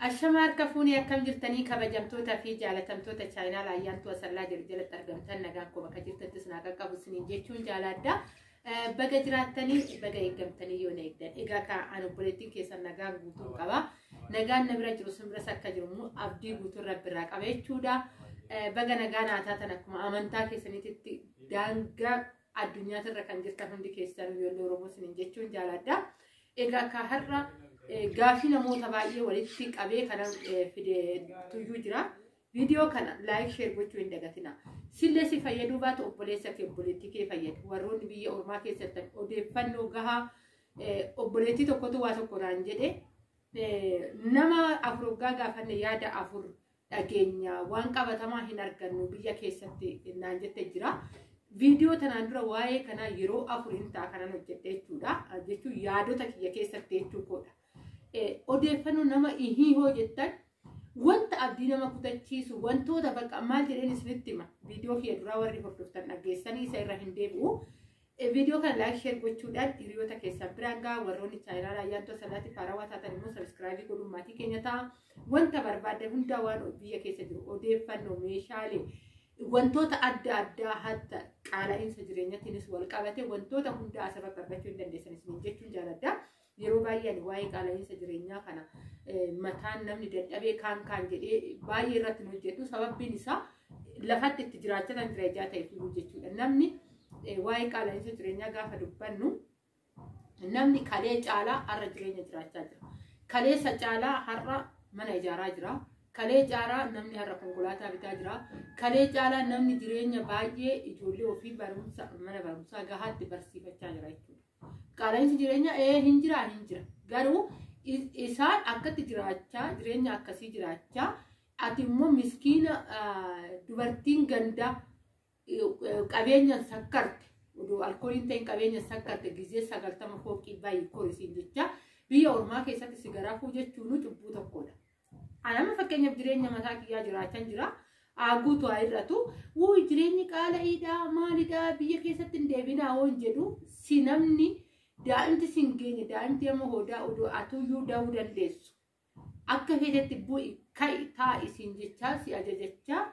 الشمار كفوني أكم جرتني كبجمتوتا في جالتمتوتا تشاينا لا ينتو سلا جرجلة ترجمتنا نجانكو بكجرت تسناك كابو سنين جيتون جالدا بجراتني بجيجمتني يونيكدن إجا كأنو بوليتين كيسا نجان بوتون كبا نجان نبرة جروسم رسك كجرمو أبدي بوتون رب راك أبي تشودا بجا نجان عتاتنا كم أمانتا كيسني دانجا الدنيا تركن جرتا هم دي كيسانو يولو روبو سنين جيتون جالدا إجا كهرّا غافينا موتا بايي وليتي قبي كان فيديو توجو جرا فيديو كان لايك شير بوچو اندغتنا سيلسي فيدو بات اوبوليسا كي بوليتيكي فيد ورون بي اورما كي ستن اودي فنو غها اوبوليتي تو كوتو واتو قران جدي نما افروغا غافن يادا افور دغينيا وان قبتما هنرغنو بيا كيستي نانجت جرا فيديو تناندرا واي كنا يرو افورين تا كنا نجتي چودا جچو يادو تكيه كيستي چوكودا أوديفنو نما إيه هو جدا وانت أبدينا ما كتشيسو وانتو دبك أمال جرين اسمتما فيديو في الدراور ريبورتفتن أجيساني سيرا هندبو فيديو كان لايك شير بوچودان إريو تكيسا برانغا وروني تايرا رايانتو سلاتي فاراواتا تنمو سبسكرايبي كدو ماتي كينيتا وانت بربادة هندا وانو بيا كيسا جو أوديفنو ميشالي وانتو تأدى أدى حتى قالا إنسا جرينيا تنس والقابتي وانتو تهندا أسبب برباتو اندندسان اسمين جيتون جالدا yeroo baay'ee waa'ee qaala'insa jireenyaa kana mataan namni dadhabee kaan jedhee baay'ee irratti nu hojjetu sababbiin isaa lafatti itti jiraachatan jireenyaa ta'e filuu jechuudha namni waa'ee qaala'insa jireenyaa gaafa dubbannu namni kalee caalaa har'a jireenya jiraachaa jira kaleessa caalaa har'a mana ijaaraa jira kalee caalaa namni har'a konkolaataa bitaa jira kalee caalaa namni jireenya baay'ee ijoollee ofii barumsa mana barumsaa gahaatti barsiifachaa jira jechuudha qaala'insi jireenya hinjira garuu isaan akkatti jiraachaa jireenya akkasii jiraachaa ati immoo miskiina dubartiin ganda qabeenya sakkarte oduu alkooliin ta'in qabeenya sakkarte gizee 90 fooqii baay'ee korisiin jecha biyya ormaa keessatti sigaraafuu jechuun cubbuu tokkodha. Anama fakkeenyaaf jireenya mataa kiyyaa jiraachan jira. Aguutu ayirratu wuu jireenyi qaala'idha maalidha biyya keessatti hin deebinaa hoon jedhu si namni daa'imti singeenye daa'imti amma hoodaa odoo atuyyuu da'uu dandeessu akka feetetti bu'i ka'i taa'i siin jechaa si ajajachaa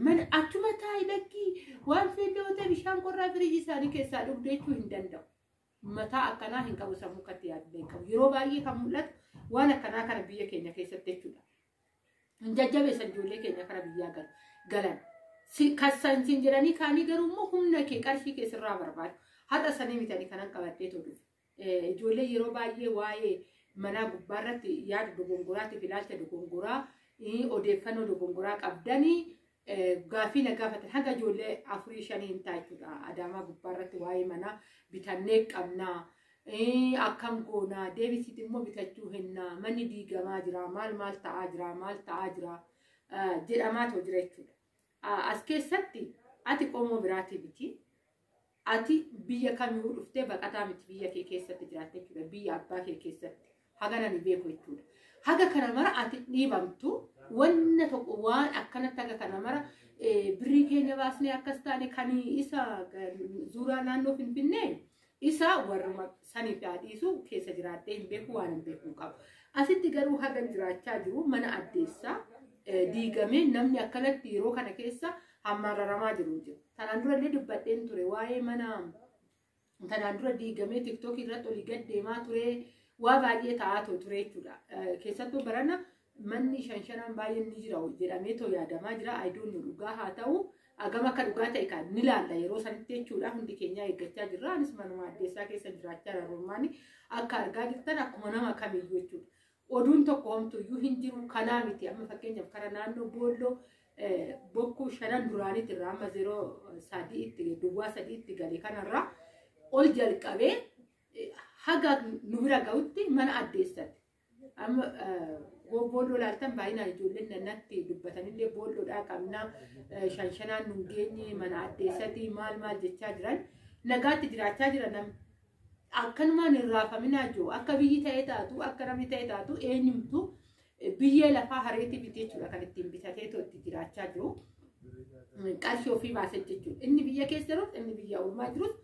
mana achuma taa'i dhaqqii waan feedoota bishaan qorraa firiijii isaanii keessaa dhugdee jechuu hin danda'u mataa akkanaa hin qabu sammuu katti yaaduu hin qabu yeroo baay'ee kan mul'atu waan akkanaa kana biyya keenya keessatti jechuudha hin jajjabeessan ijoollee keenya kana biyyaa galan kassan siin jedhanii kaanii garuu immoo humna kee qarshii keessirraa barbaadu har'a sanii mitanii kanan qabadhee tolu ijoollee yeroo baay'ee waa'ee manaa gubbaarratti yaada dogongoraatiif ilaalcha dogongoraa odeeffannoo dogongoraa qabdanii gaafii na gaafatan haga ijoollee 4-5 hin taachuudha adaamaa gubbaarratti waa'ee manaa bitannee qabnaa akkam goonaa deebisiit immoo bitachuu hinnaa manni diigamaa jira maal ta'aa jira jedhamaa too jira jechuudha as keessatti ati qomoo biraatii biti ati biyya kamiyyuu dhuftee baqataa miti biyya kee keessatti jiraatte jechuudha biyya abbaa kee keessatti hagana ni beeku jechuudha haga kana mara ati dhiibamtu wanna tokko waan akkanatti haga kana mara birrii keenya baasnee akkas taane kan isa suuraa naannoo Finfinnee isa warra saniif yaadisu keessa jiraattee hin beeku waan hin beeku qabu asitti garuu haga jiraachaa jiru mana addeessaa diigamee namni akkanatti yeroo kana keessa hammararamaa jiru jiru. Tanaan dura illee dubbadheen ture waa'ee mana tanaan dura diigamee TikTok irratti olii gad deemaa ture waa baay'ee ta'aa ture jechuudha. Keessattuu barana manni shanshanaan baay'een ni jira jedhamee too yaadamaa jira. Ayidoon dhugaa haa ta'u agama akka dhugaa ta'e kan ni laalla yeroo sanitti jechuudha. Hundi keenya eeggachaa jirra. Anis manuma addeessaa keessa jiraachaa jira. Romaani akka argaa jirtan akkuma nama kamiyyuu jechuudha. Oduun tokko homtuyyuu hin jiru kanaa miti amma fakkeenyaaf kara naannoo boolloo bokkuu shanan duraanitti irraa amma 03 itti duwwaa 3 itti galee kanarraa ol jalqabee haga nu bira ga'utti mana addeessatti amma boolloo laaltan baay'inaan ijoolleen nannatti dubbatanillee boolloodhaa qabnaa shanshanaan nu geenye mana addeessatti maal jechaa jiran nagaatti jiraachaa jira namni akkanumaan hin raafaminaa jiru akka biyyi ta'ee taatu akka namni ta'ee taatu eenyumtu biyyee lafaa hareetii bitee jechuudha kan ittiin bitatee itti jiraachaa jiru qarshii ofii baasee jechuudha inni biyya keessa jirus inni biyya ormaa jirus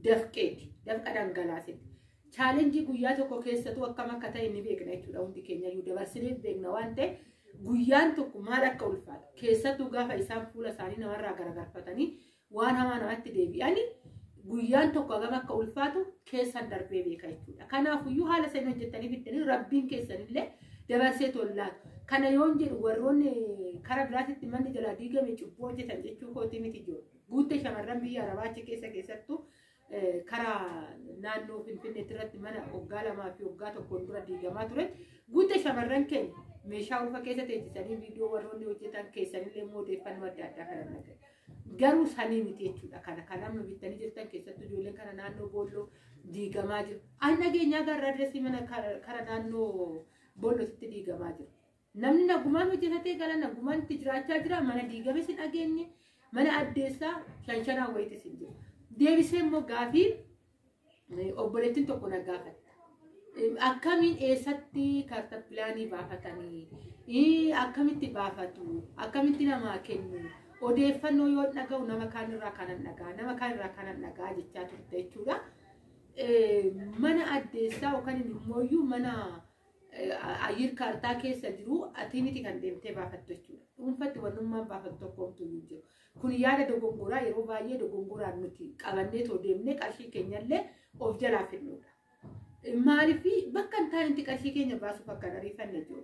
dafqa dhangalaasetti challenge guyyaa tokko keessatu akkam akka ta'e ni beekna jechuudha hundi keenya iyyuu dabarsinee beekna waan ta'e guyyaan tokko maal akka ulfaata keessattuu gaafa isaan fuula isaanii namarraa garagarfatanii waan hamaa namatti deebi'anii guyyaan tokko hagam akka ulfaatu keessan darbee beeka jechuudha. Kanaafiyyuu haala isin hojjettanii fiddanii rabbiin keessanillee dabarsee tollaatu. Kana yoon jedhu warroonni karaa biraatitti manni jalaa diigame cubbuu hojjetan jechuu kooti miti jiru. Guutte shamarran biyya arabaa achi keessattuu karaa naannoo Finfinneetti irratti mana waggaa 2 fi waggaa 1 dura diigamaa ture. Guutte shamarran keenya meeshaa ufa keessa teessisanii viidiyoo warroonni hojjetan keessanillee immoo odeeffannoo adda addaa kan argatan. Garuu sanii miti jechuudha. Kana amma bittanii jirtan keessattuu ijoolleen kana naannoo boolloo diigamaa jiru. Ani nageenyaa gaarraa adreesii mana karaa naannoo boollootti diigamaa jiru. Namni nagumaan hojjetatee gala nagumaan itti jiraachaa jira. Mana diigame sin dhageenye mana addeessaa shanshanaa wayitis hin jiru. Deebisee immoo gaafii obboleettiin tokko na gaafate. Akkamiin eessatti kaartaa pilaanii baafatanii akkamitti baafatu akkamitti namaa kennu odeeffannoo yoo dhaga'u nama kaan irraa kanan dhagaa jechaa turte jechuudha. Mana addeessaa yookaan immoo mana ayyir kaartaa keessa jiru ati miti kan deemtee baafattu jechuudha. Dhuunfatti wannummaan baafatu tokkomtu hin jiru. Kun yaada dogongoraa yeroo baay'ee dogongoraan nuti qabannee too deemnee qarshii keenyallee of jalaa fidnuudha. Maaliif bakka hin taanetti qarshii keenya baasuuf akka ariifanne jiru.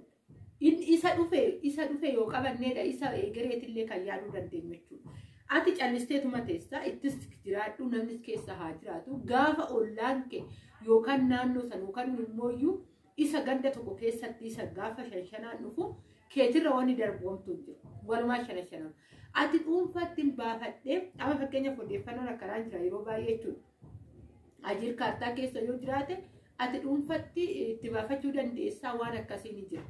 Isa dhufe yoo qabanneedha isa egereetillee kan yaaduu dandeenyu jechuudha. Ati callisteetuma teessaa ittis jiraadhu namnis keessa haa jiraatu gaafa ollaan kee yookaan naannoo san yookaan immoo isa ganda tokko keessatti isa gaafa shanshanaan dhufu keetirra wanni darboomtu jiru. Walumaa shanshanaan. Ati dhuunfaatti baafadhee amma fakkeenyaaf odeeffannoon akkanaa jira yeroo baay'ee jechuudha. Ayyir kaartaa keessa yoo jiraate ati dhuunfaatti itti baafachuu dandeessaa waan akkasii ni jira.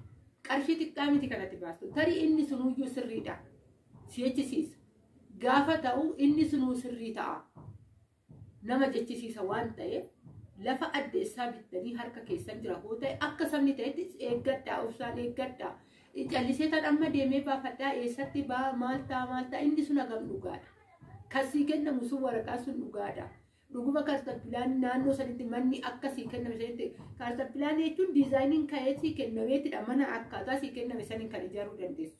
Qarshii xiqqaa miti kanatti baastu. Tarii inni sunuyyuu sirriidha. Si jechisiisa. Gaafa ta'u inni sunuu sirrii ta'a. Nama jechisiisa waan ta'eef lafa addeessaa bittanii harka keessan jira hoo ta'e akka sabni ta'etti eeggadhaa obsaan eeggadhaa. Callisee tan amma deemee baafadhaa eessatti maal ta'a inni sun hagam dhugaadha. Kasii kennamu sun waraqaa sun dhugaadha. Dhuguma kaartappilaan naannoo sanitti manni akkasii kenname sanitti kaartappilaan jechuun diizaayiniin ka'eetii kennameetidha mana akkaataa sii kenname saniin kan ijaaruu dandeessu.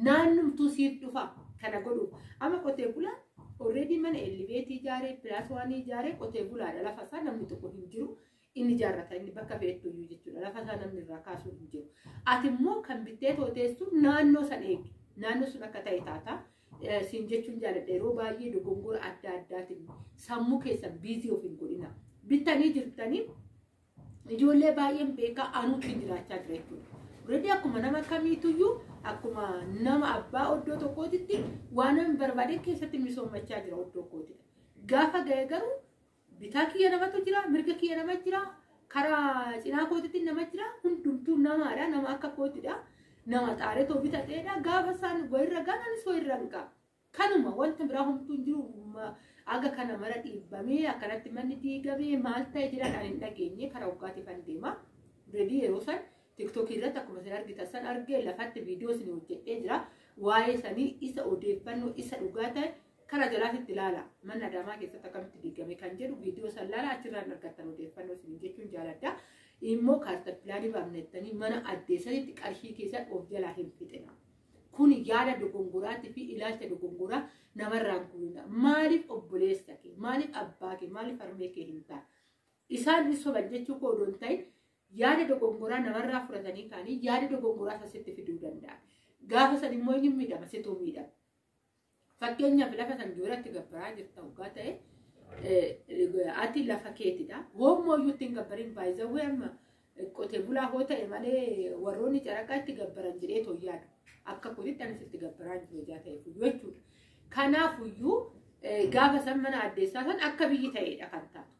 Naannumtuu siif dhufa kana godhuuf amma qotee bulaan already mana eleveetii ijaaree pilaas waan ijaaree qotee bulaadha lafa isaa namni tokko hin jiru inni ijaarrata inni bakka feettuyyuu jechuudha lafa isaa namni irraa kaasuu hin jiru. Ati immoo kan bittee tooteessu naannoo san eegi naannoo sun akka ta'e taata. Siin jechuun jaaladha yeroo baay'ee dogongora adda addaatiin sammuu keessan biizii of hin godhina. Bittanii jirtanii ijoollee baay'een beekaa anuutti jiraachaa jira jechuudha. Already akkuma nama kamiituyyuu akkuma nama abbaa oddoo tokkootitti waan namni barbaade keessatti misoomachaa jira oddoo tokkootidha. Gaafa ga'e garuu bitaa kiyya namatu jira mirga kiyya nama jira karaa cinaa kootitti nama jira hundumtuu namaadha nama akka kootidha. Nama xaaree too bitateedha gaafa isaan goirra gananis hoirra hanqa. Kanuma wanta biraa homtuu hin jiru aga kana mara dhiibbamee akkanatti manni diigamee maal ta'e jedhan hin dhageenye karaa waggaatiif an deema. Reedii yeroo san TikTok irratti akkuma isin argitan san argee lafatti viidiyoo isin hojjedhee jira. Waa'ee sanii isa odeeffannoo isa dhugaa ta'e karaa jalaatitti ilaala. Manni Adaamaa keessatti akkamitti diigame kan jedhu viidiyoo san ilaala achirraan argattan odeeffannoo isin jechuun jaaladha. Immoo kaartappilaanii baafnettanii mana addeessanitti qarshii keessatti of jalaa hin fixina. Kun yaada dogongoraatii fi ilaalcha dogongoraa namarraan kunuuna. Maaliif obboleessa kee, maaliif abbaa kee, maaliif harmee kee hin taane? Isaan soban jechuu koo odoon ta'e yaada dogongoraa namarraa fudhatanii kaanii yaada dogongoraa sasitti fiduu danda'an. Gaafa san immoo inni miidhama situu miidhama. Fakkeenyaaf lafa san jooratti gabbaraa jirta waggaa ta'e. Ati lafa keetidha. Hoomooyyuu ittiin gabbariin baay'ee amma qotee bulaa hoo ta'e malee warroonni caraqaa itti gabbaran jedhee too yaadu. Akka kutitti anis itti gabbaraan jiru ijaa ta'eefuyyuu jechuudha. Kanaafuyyuu gaafa san mana addeessaa san akka biyyi ta'edha kan taatu.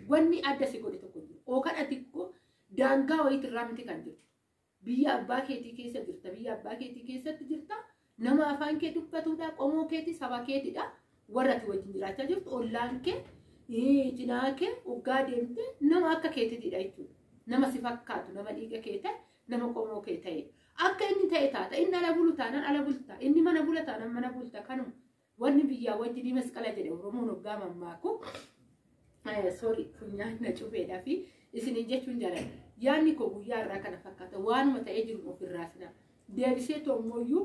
Wanni adda si godhe tokko jiru. Ookan ati daangaa wayiitirraa miti kan jirtu. Biyya abbaa keetii keessa jirta. Biyya abbaa keetii keessatti jirta. Nama afaan kee dubbatudha. Qomoo keetii saba keetidha. Warra ati wajjin jiraachaa jirtu ollaan kee cinaa kee waggaa deemte nama akka keetidha jechuudha. Nama si fakkaatu nama dhiiga kee ta'e nama qomoo kee ta'e. Akka inni ta'e taata inni ala bulu taanaan ala bulta inni mana bula taanaan mana bulta kanuma wanni biyyaa wajjin masqala jedhe Oromoon hoggaa mammaaku sorry funyaan na cufeedhaa fi isiniin jechuun jaaladha. Yaanni koo guyyaa irraa kana fakkaata waanuma ta'ee jiru ofirraa sina deebisee toommoyyuu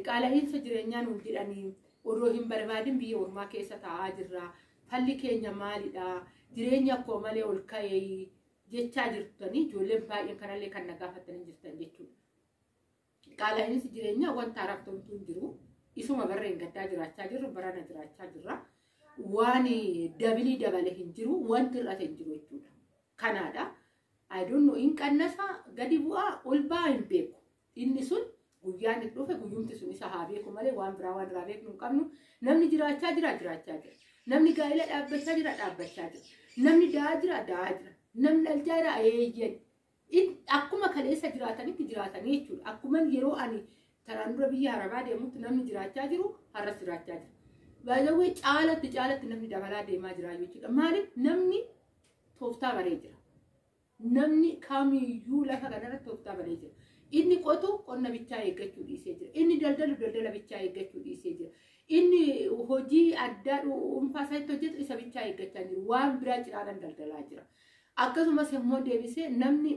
qaala'iinsa jireenyaa nuun jedhanii odoo hin barbaadin biyya ormaa keessa taa'aa jirra. Falli keenya maalidha? Jireenya koo malee ol ka'ee jechaa jirtanii ijoolleen baay'een kanallee kan na gaafatanii jirtan jechuudha. Qaala'iinsi jireenyaa wanta haraaftomtuu hin jiru. Isuma barreen gaddaa jiraachaa jirru barana jiraachaa jirra. Waan dabilii dabale hin jiru wanti hir'ate hin jiru jechuudha. Kanaadha. I don't know in qannasa gadi bu'aa ol ba'aa hin beeku. Inni sun guyyaan itti dhufe guyyumti sun isa haa beeku malee waan biraa waan irraa beeknu hin qabnu. Namni jiraachaa jira jiraachaa jira. Namni gaa'ela dhaabbachaa jira dhaabbachaa jira. Namni da'aa jira da'aa jira. Namni dhalchaa jira eeyyan. Akkuma kaleessa jiraatanitti jiraatanii jechuudha. Akkuma yeroo ani taraan dura biyya Arabaa deemutti namni jiraachaa jiru har'as jiraachaa jira. Baay'ee caalatti namni dabalaa deemaa jira jechuudha. Maaliif namni tooftaa baree jira. Namni kamiyyuu lafa kanarratti tooftaa baree jira. Inni qotu qonna bichaa eeggachuu dhiisee jira. Inni daldalu daldala bichaa eeggachuu dhiisee jira. Inni hojii addaa dhuunfaa isaatti hojjetu isa bichaa eeggachaa jiru. Waan biraa cinaadhaan daldalaa jira. Akkasumas immoo deebisee namni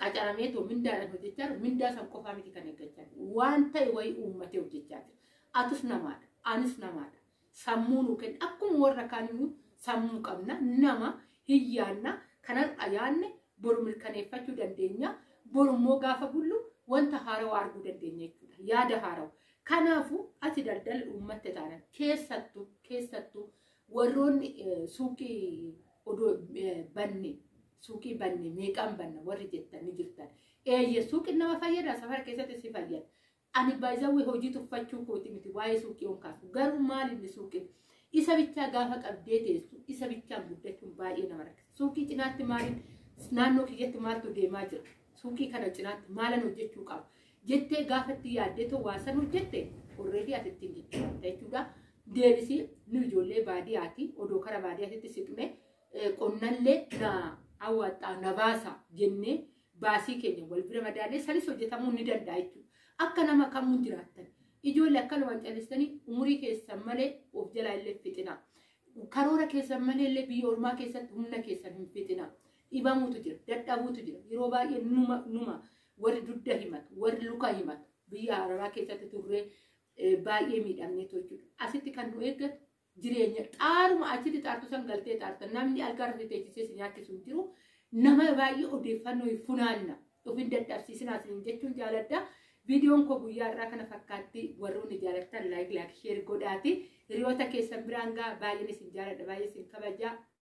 qacaramee too mindaadhaan hojjechaa jiru. Mindaa san qofaa miti kan eeggachaa jiru. Waan ta'e wayii uummatee hojjechaa jira. Atus namaadha. Anis namaadha. Sammuu nuu kenna. Akkuma warra kaaniyyuu sammuu qabna. Nama hiyyaanna kanan ayaanne boru mirkaneeffachuu dandeenya. Boru immoo gaafa bullu wanta haarawaa arguu dandeenya jechuudha. Yaada haarawaa. Kanaafuu ati daldala uummatte taanan keessattuu warroonni suuqii odoo suuqii banne meeqaan banna warri jettanii jirtan. Suuqiin nama fayyada safara keessatti si fayyada. Ani baay'ee hojii tuffachuu kooti miti waa'ee suuqii on kaasu. Garuu maal inni suuqiin? Isa bichaa gaafa qabdee teessu isa bichaan guddachuun baay'ee nama rakkisa. Suuqii cinaatti maaliin naannoo kiyyatti maaltu deemaa jira? Suuqii kana cinaatti maalan hojjechuu qaba? Jettee gaafatti yaaddee too waasan hojjette already asittiin jechuudha. Deebisii nu ijoollee baadiyyaati odoo kara baadiyyaatti siqne qonnallee na hawwaxaa na baasa jennee baasii keenya wal bira madaalee sanis hojjetamuu ni danda'a jechuudha. Akka nama kamuun jiraattan ijoollee akkanumaan callisanii umurii keessan malee of jalaa illee fixina. Karoora keessan malee illee biyya ormaa keessatti humna keessan hin fixina. Dhibamuutu jira, dadhabuutu jira. Yeroo baay'ee numa warri dudda himatu, warri luka himatu biyya Arabaa keessatti turree baay'ee miidhamnee jechuudha. Asitti kan nu eeggatu jireenya xaaruma achitti xaartu san galtee xaarta namni algaarra teessisee si nyaachisu hin jiru. Nama baay'ee odeeffannoo funaanna ofin dadhabsiisinaa isin jechuun jaaladha. Videoon koo guyyaa irraa kana fakkaatti warroonni jaalattan like share godhaati. Hiriyoota keessan biraan gaa baay'een isin jaaladha baay'ee isin kabajaa.